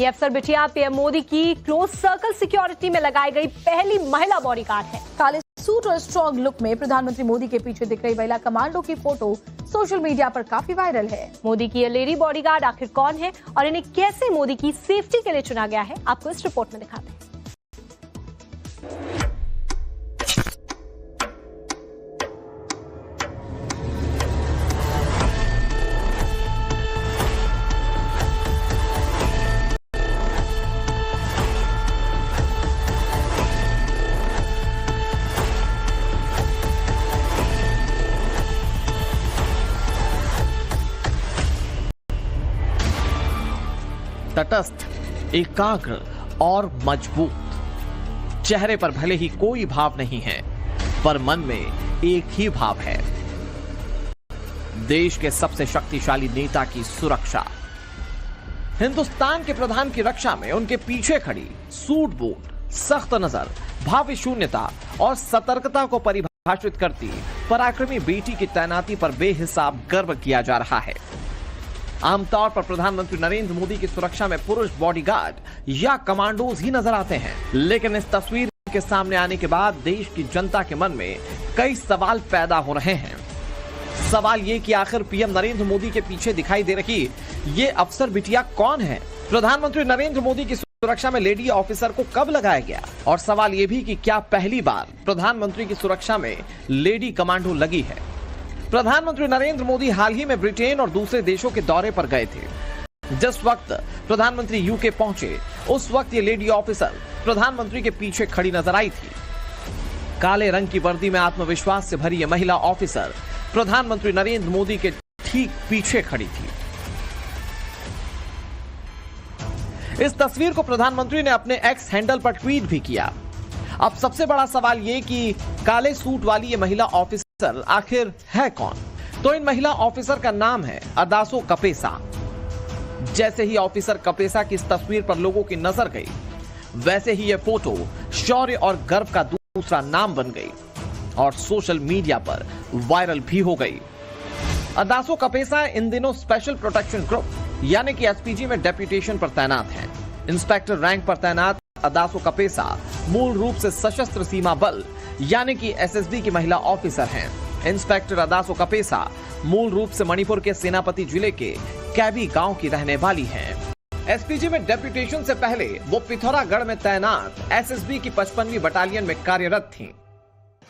ये अफसर बिटिया पीएम मोदी की क्लोज सर्कल सिक्योरिटी में लगाई गई पहली महिला बॉडीगार्ड है। काले सूट और स्ट्रॉन्ग लुक में प्रधानमंत्री मोदी के पीछे दिख रही महिला कमांडो की फोटो सोशल मीडिया पर काफी वायरल है। मोदी की ये लेडी बॉडीगार्ड आखिर कौन है और इन्हें कैसे मोदी की सेफ्टी के लिए चुना गया है, आपको इस रिपोर्ट में दिखाते हैं। तटस्थ, एकाग्र और मजबूत, चेहरे पर भले ही कोई भाव नहीं है, पर मन में एक ही भाव है, देश के सबसे शक्तिशाली नेता की सुरक्षा। हिंदुस्तान के प्रधान की रक्षा में उनके पीछे खड़ी सूट बूट, सख्त नजर, भावी शून्यता और सतर्कता को परिभाषित करती पराक्रमी बेटी की तैनाती पर बेहिसाब गर्व किया जा रहा है। आमतौर पर प्रधानमंत्री नरेंद्र मोदी की सुरक्षा में पुरुष बॉडीगार्ड या कमांडोज ही नजर आते हैं, लेकिन इस तस्वीर के सामने आने के बाद देश की जनता के मन में कई सवाल पैदा हो रहे हैं। सवाल ये कि आखिर पीएम नरेंद्र मोदी के पीछे दिखाई दे रही ये अफसर बिटिया कौन है? प्रधानमंत्री नरेंद्र मोदी की सुरक्षा में लेडी ऑफिसर को कब लगाया गया? और सवाल ये भी कि क्या पहली बार प्रधानमंत्री की सुरक्षा में लेडी कमांडो लगी है? प्रधानमंत्री नरेंद्र मोदी हाल ही में ब्रिटेन और दूसरे देशों के दौरे पर गए थे। जिस वक्त प्रधानमंत्री यूके पहुंचे, उस वक्त ये लेडी ऑफिसर प्रधानमंत्री के पीछे खड़ी नजर आई थी। काले रंग की वर्दी में आत्मविश्वास से भरी ये महिला ऑफिसर प्रधानमंत्री नरेंद्र मोदी के ठीक पीछे खड़ी थी। इस तस्वीर को प्रधानमंत्री ने अपने एक्स हैंडल पर ट्वीट भी किया। अब सबसे बड़ा सवाल ये कि काले सूट वाली ये महिला ऑफिसर आखिर है कौन? तो इन महिला ऑफिसर का नाम है अदासो कपेसा। जैसे ही ऑफिसर कपेसा की इस तस्वीर पर लोगों की नजर गई, वैसे ही यह फोटो शौर्य और गर्व का दूसरा नाम बन गई और सोशल मीडिया पर वायरल भी हो गई। अदासो कपेसा इन दिनों स्पेशल प्रोटेक्शन ग्रुप यानी कि एसपीजी में डेप्यूटेशन पर तैनात हैं। इंस्पेक्टर रैंक पर तैनात अदासो कपेसा मूल रूप से सशस्त्र सीमा बल यानी कि एसएसबी की महिला ऑफिसर हैं। इंस्पेक्टर अदासो कपेसा मूल रूप से मणिपुर के सेनापति जिले के कैबी गांव की रहने वाली हैं। एसपीजी में डेप्यूटेशन से पहले वो पिथौरागढ़ में तैनात एसएसबी की 55वीं बटालियन में कार्यरत थीं।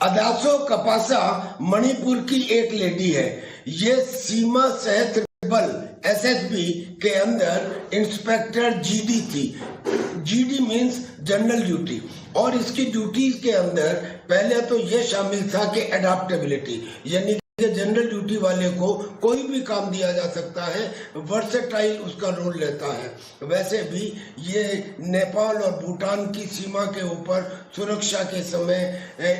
अदासो कपेसा मणिपुर की एक लेडी है। ये सीमा सशस्त्र बल एसएसबी के अंदर इंस्पेक्टर जीडी थी। जीडी मींस जनरल ड्यूटी, और इसकी ड्यूटीज के अंदर पहले तो ये शामिल था कि एडाप्टेबिलिटी, यानी कि जनरल ड्यूटी वाले को कोई भी काम दिया जा सकता है, वर्सेटाइल उसका रोल रहता है। वैसे भी ये नेपाल और भूटान की सीमा के ऊपर सुरक्षा के समय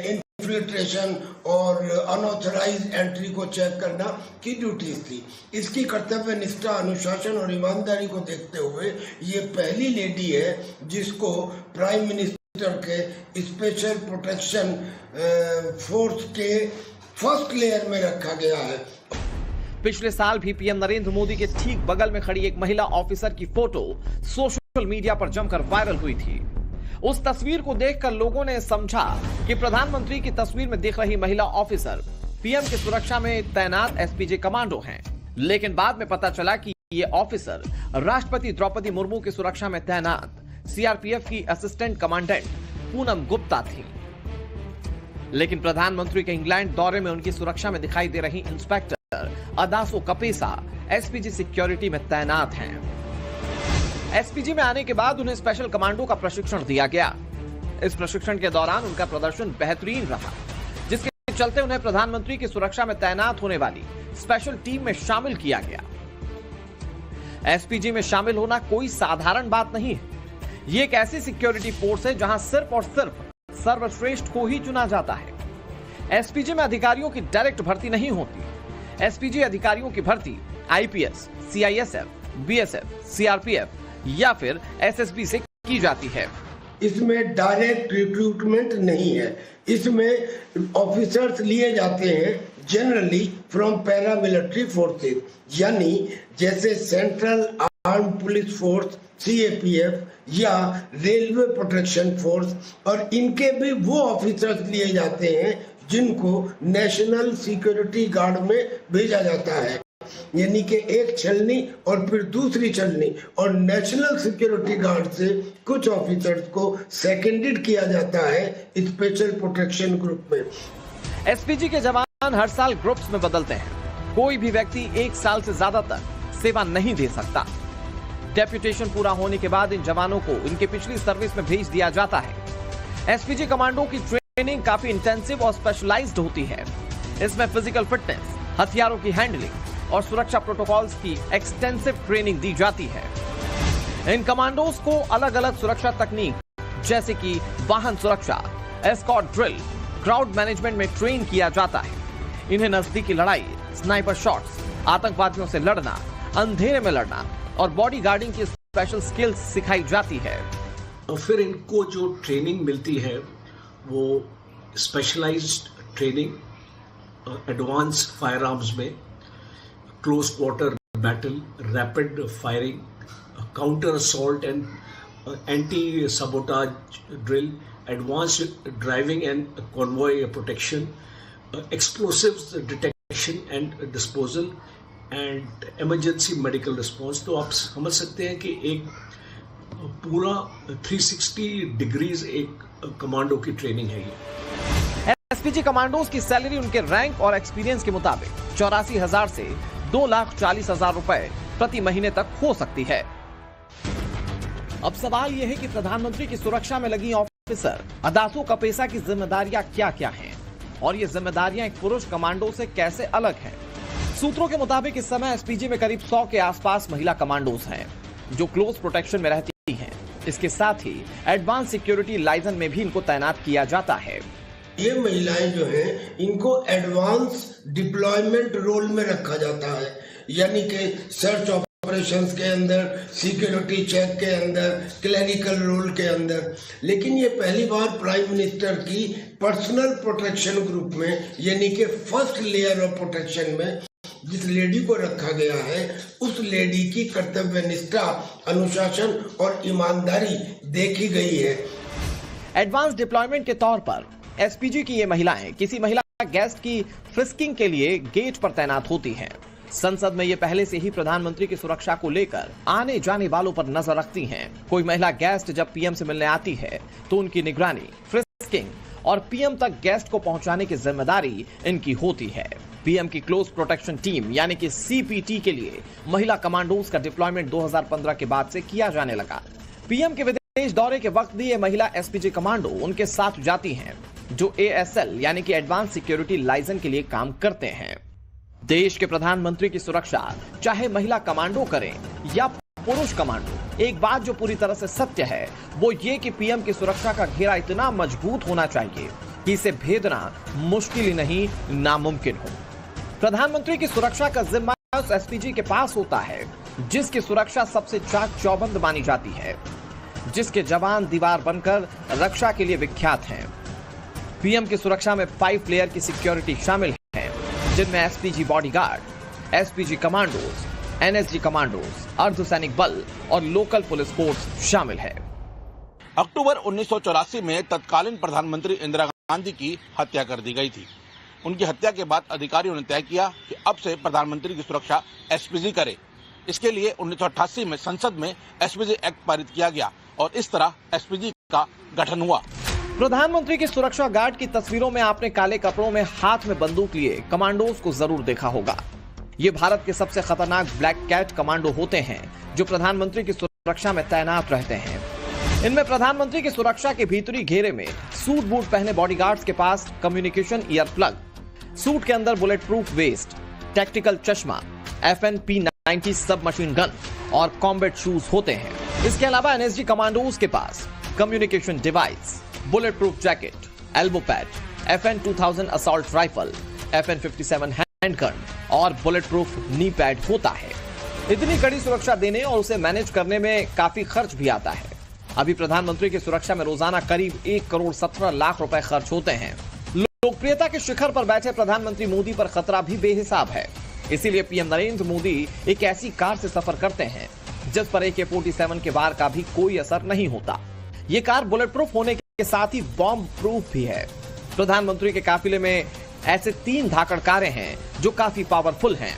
इन्फिल्ट्रेशन और अनऑथराइज्ड एंट्री को चेक करना की ड्यूटीज थी। इसकी कर्तव्य निष्ठा, अनुशासन और ईमानदारी को देखते हुए ये पहली लेडी है जिसको प्राइम मिनिस्टर के स्पेशल प्रोटेक्शन फोर्स के फर्स्ट लेयर में रखा गया है। पिछले साल भी पीएम नरेंद्र मोदी के ठीक बगल में खड़ी एक महिला ऑफिसर की फोटो सोशल मीडिया पर जमकर वायरल हुई थी। उस तस्वीर को देखकर लोगों ने समझा कि प्रधानमंत्री की तस्वीर में दिख रही महिला ऑफिसर पीएम की सुरक्षा में तैनात एसपीजी कमांडो हैं। लेकिन बाद में पता चला कि ये ऑफिसर राष्ट्रपति द्रौपदी मुर्मू की सुरक्षा में तैनात सीआरपीएफ की असिस्टेंट कमांडेंट पूनम गुप्ता थी। लेकिन प्रधानमंत्री के इंग्लैंड दौरे में उनकी सुरक्षा में दिखाई दे रही इंस्पेक्टर अदासो कपेसा एसपीजी सिक्योरिटी में तैनात हैं। एसपीजी में आने के बाद उन्हें स्पेशल कमांडो का प्रशिक्षण दिया गया। इस प्रशिक्षण के दौरान उनका प्रदर्शन बेहतरीन रहा, जिसके चलते उन्हें प्रधानमंत्री की सुरक्षा में तैनात होने वाली स्पेशल टीम में शामिल किया गया। एसपीजी में शामिल होना कोई साधारण बात नहीं है। ये एक ऐसी सिक्योरिटी फोर्स है जहां सिर्फ और सिर्फ सर्वश्रेष्ठ को ही चुना जाता है। एसपीजी में अधिकारियों की डायरेक्ट भर्ती नहीं होती। एसपीजी अधिकारियों की भर्ती आईपीएस, सीआईएसएफ, बीएसएफ, सीआरपीएफ या फिर एसएसबी से की जाती है। इसमें डायरेक्ट रिक्रूटमेंट नहीं है। इसमें ऑफिसर्स लिए जाते हैं जनरली फ्रॉम पैरामिलिट्री फोर्सेस, यानी जैसे central arm police force CAPF या रेलवे प्रोटेक्शन फोर्स, और इनके भी वो ऑफिसर्स लिए जाते हैं जिनको नेशनल सिक्योरिटी गार्ड में भेजा जाता है, यानी कि एक छलनी और फिर दूसरी छलनी, और नेशनल सिक्योरिटी गार्ड से कुछ ऑफिसर्स को सेकेंडेड किया जाता है स्पेशल प्रोटेक्शन ग्रुप में। एसपीजी के जवान हर साल ग्रुप्स में बदलते हैं। कोई भी व्यक्ति 1 साल से ज्यादा तक सेवा नहीं दे सकता। डेप्यूटेशन पूरा होने के बाद इन जवानों को इनके पिछली सर्विस में भेज दिया जाता है। एसपीजी कमांडो की ट्रेनिंग काफी इंटेंसिव और स्पेशलाइज्ड होती है। इसमें फिजिकल फिटनेस, हथियारों की हैंडलिंग और सुरक्षा प्रोटोकॉल्स की एक्सटेंसिव ट्रेनिंग दी जाती है। इन कमांडोज को अलग अलग सुरक्षा तकनीक जैसे कि वाहन सुरक्षा, एस्कॉर्ट ड्रिल, क्राउड मैनेजमेंट में ट्रेन किया जाता है। इन्हें नजदीकी लड़ाई, स्नाइपर शॉट्स, आतंकवादियों से लड़ना, अंधेरे में लड़ना और बॉडी गार्डिंग की स्पेशल स्किल्स सिखाई जाती है। और फिर इनको जो ट्रेनिंग मिलती है वो specialised training, advance fire arms में, close quarter battle, rapid firing, counter assault and anti sabotage drill, advanced driving and convoy protection, explosives detection and disposal and emergency medical response. तो आप समझ सकते हैं कि एक पूरा 360 डिग्रीज एक कमांडो की ट्रेनिंग है ये। एसपीजी कमांडोज की सैलरी उनके रैंक और एक्सपीरियंस के मुताबिक 84,000 से 2,40,000 रुपए प्रति महीने तक हो सकती है। अब सवाल यह है कि प्रधानमंत्री की सुरक्षा में लगी ऑफिसर अदासों का पेशा की जिम्मेदारियां क्या-क्या हैं और ये जिम्मेदारियां एक पुरुष कमांडो से कैसे अलग हैं। सूत्रों के मुताबिक इस समय एसपीजी में करीब 100 के आसपास महिला कमांडोज हैं जो क्लोज प्रोटेक्शन में रहती हैं। इसके साथ ही एडवांस सिक्योरिटी लाइजन में भी इनको तैनात किया जाता है। ये महिलाएं जो हैं इनको एडवांस डिप्लॉयमेंट रोल में रखा जाता है, यानी कि सर्च ऑपरेशंस के अंदर, सिक्योरिटी चेक के अंदर, क्लरिकल रोल के अंदर। लेकिन ये पहली बार प्राइम मिनिस्टर की पर्सनल प्रोटेक्शन ग्रुप में, यानी कि फर्स्ट लेयर ऑफ प्रोटेक्शन में जिस लेडी को रखा गया है उस लेडी की कर्तव्य निष्ठा, अनुशासन और ईमानदारी देखी गई है। एडवांस डिप्लॉयमेंट के तौर पर एसपीजी की ये महिलाएं किसी महिला गेस्ट की फ्रिस्किंग के लिए गेट पर तैनात होती हैं। संसद में ये पहले से ही प्रधानमंत्री की सुरक्षा को लेकर आने जाने वालों पर नजर रखती हैं। कोई महिला गेस्ट जब पीएम से मिलने आती है तो उनकी निगरानी, फ्रिस्किंग और पीएम तक गेस्ट को पहुंचाने की जिम्मेदारी इनकी होती है। पीएम की क्लोज प्रोटेक्शन टीम यानी कि सीपीटी के लिए महिला कमांडोज का डिप्लॉयमेंट 2015 के बाद से किया जाने लगा। पीएम के विदेश दौरे के वक्त भी ये महिला एसपीजी कमांडो उनके साथ जाती हैं जो ASL यानी कि एडवांस सिक्योरिटी लाइजन के लिए काम करते हैं। देश के प्रधानमंत्री की सुरक्षा चाहे महिला कमांडो करें या पुरुष कमांडो, एक बात जो पूरी तरह से सत्य है वो ये कि पीएम की सुरक्षा का घेरा इतना मजबूत होना चाहिए कि इसे भेदना मुश्किल ही नहीं, नामुमकिन हो। प्रधानमंत्री की सुरक्षा का जिम्मा उस एसपीजी के पास होता है जिसकी सुरक्षा सबसे चाक चौबंद मानी जाती है, जिसके जवान दीवार बनकर रक्षा के लिए विख्यात हैं। पीएम की सुरक्षा में 5 लेयर की सिक्योरिटी शामिल है जिनमें SPG bodyguard, SPG commandos, NSG commandos, अर्धसैनिक बल और लोकल पुलिस फोर्स शामिल है। अक्टूबर 1984 में तत्कालीन प्रधानमंत्री इंदिरा गांधी की हत्या कर दी गई थी। उनकी हत्या के बाद अधिकारियों ने तय किया कि अब से प्रधानमंत्री की सुरक्षा एसपीजी करे। इसके लिए 1988 में संसद में एसपीजी एक्ट पारित किया गया और इस तरह एसपीजी का गठन हुआ। प्रधानमंत्री की सुरक्षा गार्ड की तस्वीरों में आपने काले कपड़ों में हाथ में बंदूक लिए कमांडोज को जरूर देखा होगा। ये भारत के सबसे खतरनाक ब्लैक कैट कमांडो होते हैं जो प्रधानमंत्री की सुरक्षा में तैनात रहते हैं। इनमें प्रधानमंत्री की सुरक्षा के भीतरी घेरे में सूट बूट पहने बॉडीगार्ड्स के पास कम्युनिकेशन ईयर प्लग, सूट के अंदर बुलेट प्रूफ वेस्ट, टैक्टिकल चश्मा, FN-P90 सब मशीन गन और कॉम्बैट शूज होते हैं। इसके अलावा एनएसजी कमांडोज के पास communication device, bullet proof jacket, elbow pad, FN-2000 assault rifle, FN-57 hand gun और बुलेट प्रूफ नी पैड होता है। इतनी कड़ी सुरक्षा देने और उसे मैनेज करने में काफी खर्च भी आता है। अभी प्रधानमंत्री की सुरक्षा में रोजाना करीब 1,17,00,000 रुपए खर्च होते हैं। लोकप्रियता के शिखर पर बैठे प्रधानमंत्री मोदी पर खतरा भी बेहिसाब है। इसीलिए पीएम नरेंद्र मोदी एक ऐसी कार से सफर करते हैं जिस पर AK-47 के वार का भी कोई असर नहीं होता। ये कार बुलेट प्रूफ होने के साथ ही बॉम्ब प्रूफ भी है। प्रधानमंत्री के काफिले में ऐसे 3 धाकड़ कारें हैं जो काफी पावरफुल हैं।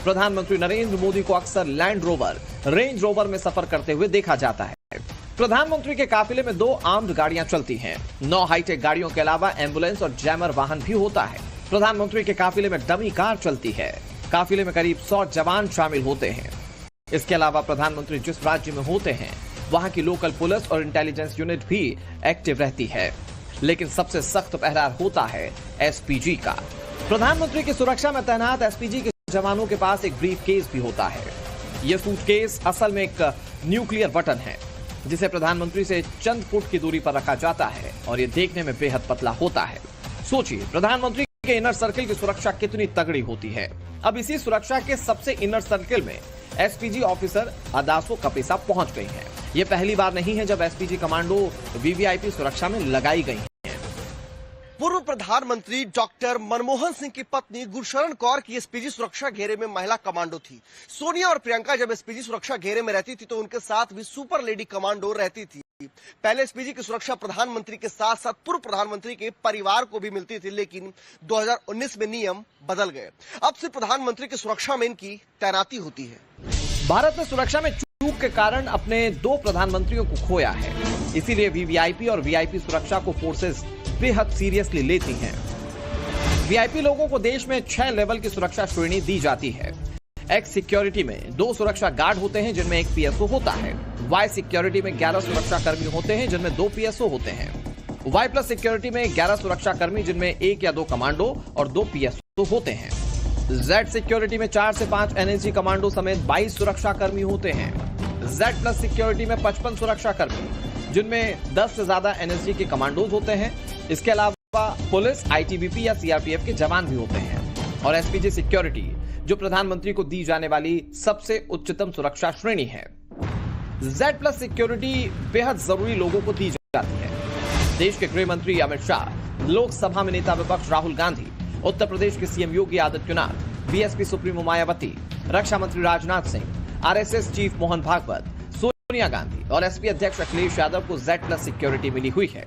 प्रधानमंत्री नरेंद्र मोदी को अक्सर लैंड रोवर, रेंज रोवर में सफर करते हुए देखा जाता है। प्रधानमंत्री के काफिले में 2 आर्म्ड गाड़ियां चलती हैं। 9 हाईटेक गाड़ियों के अलावा एम्बुलेंस और जैमर वाहन भी होता है। प्रधानमंत्री के काफिले में डमी कार चलती है। काफिले में करीब 100 जवान शामिल होते हैं। इसके अलावा प्रधानमंत्री जिस राज्य में होते हैं वहां की लोकल पुलिस और इंटेलिजेंस यूनिट भी एक्टिव रहती है। लेकिन सबसे सख्त पहरा होता है एसपीजी का। प्रधानमंत्री की सुरक्षा में तैनात एसपीजी के जवानों के पास एक ब्रीफ केस भी होता है। यह सूटकेस असल में एक न्यूक्लियर बटन है जिसे प्रधानमंत्री से चंद फुट की दूरी पर रखा जाता है और यह देखने में बेहद पतला होता है। सोचिए प्रधानमंत्री के इनर सर्किल की सुरक्षा कितनी तगड़ी होती है। अब इसी सुरक्षा के सबसे इनर सर्किल में एसपीजी ऑफिसर अदासो कपेसा पहुंच गई हैं। यह पहली बार नहीं है जब एसपीजी कमांडो वीवीआईपी सुरक्षा में लगाई गई हैं। पूर्व प्रधानमंत्री डॉक्टर मनमोहन सिंह की पत्नी गुरशरण कौर की एसपीजी सुरक्षा घेरे में महिला कमांडो थी। सोनिया और प्रियंका जब एसपीजी सुरक्षा घेरे में रहती थी तो उनके साथ भी सुपर लेडी कमांडो रहती थी। पहले एसपीजी की सुरक्षा प्रधानमंत्री के साथ साथ पूर्व प्रधानमंत्री के परिवार को भी मिलती थी, लेकिन 2019 में नियम बदल गए। अब सिर्फ प्रधानमंत्री की सुरक्षा में इनकी तैनाती होती है। भारत ने सुरक्षा में चूक के कारण अपने 2 प्रधानमंत्रियों को खोया है। इसीलिए वीवीआईपी और वीआईपी सुरक्षा को फोर्सेस बेहद सीरियसली लेती हैं। वीआईपी लोगों को देश में 6 लेवल की सुरक्षा श्रेणी दी जाती है। एक्स सिक्योरिटी में 2 सुरक्षा गार्ड होते हैं जिनमें 1 पीएसओ होता है। वाई सिक्योरिटी में 11 सुरक्षा कर्मी होते हैं जिनमें 2 पीएसओ होते हैं। वाई प्लस सिक्योरिटी में 11 सुरक्षा कर्मी जिनमें 1 या 2 कमांडो और 2 पीएसओ होते हैं। जेड सिक्योरिटी में 4 से 5 एनएसजी कमांडो समेत 22 सुरक्षा कर्मी होते हैं। जेड प्लस सिक्योरिटी में 55 सुरक्षा कर्मी जिनमें 10 से ज्यादा एनएसजी के कमांडोज होते हैं। इसके अलावा पुलिस, आईटीबीपी या सीआरपीएफ के जवान भी होते हैं। और एसपीजी सिक्योरिटी जो प्रधानमंत्री को दी जाने वाली सबसे उच्चतम सुरक्षा श्रेणी है। जेड प्लस सिक्योरिटी बेहद जरूरी लोगों को दी जाती है। देश के गृह मंत्री अमित शाह, लोकसभा में नेता विपक्ष राहुल गांधी, उत्तर प्रदेश के CM Yogi Adityanath, BSP supremo Mayawati, रक्षा मंत्री राजनाथ सिंह, आरएसएस चीफ मोहन भागवत, सोनिया गांधी और एसपी अध्यक्ष अखिलेश यादव को जेड प्लस सिक्योरिटी मिली हुई है।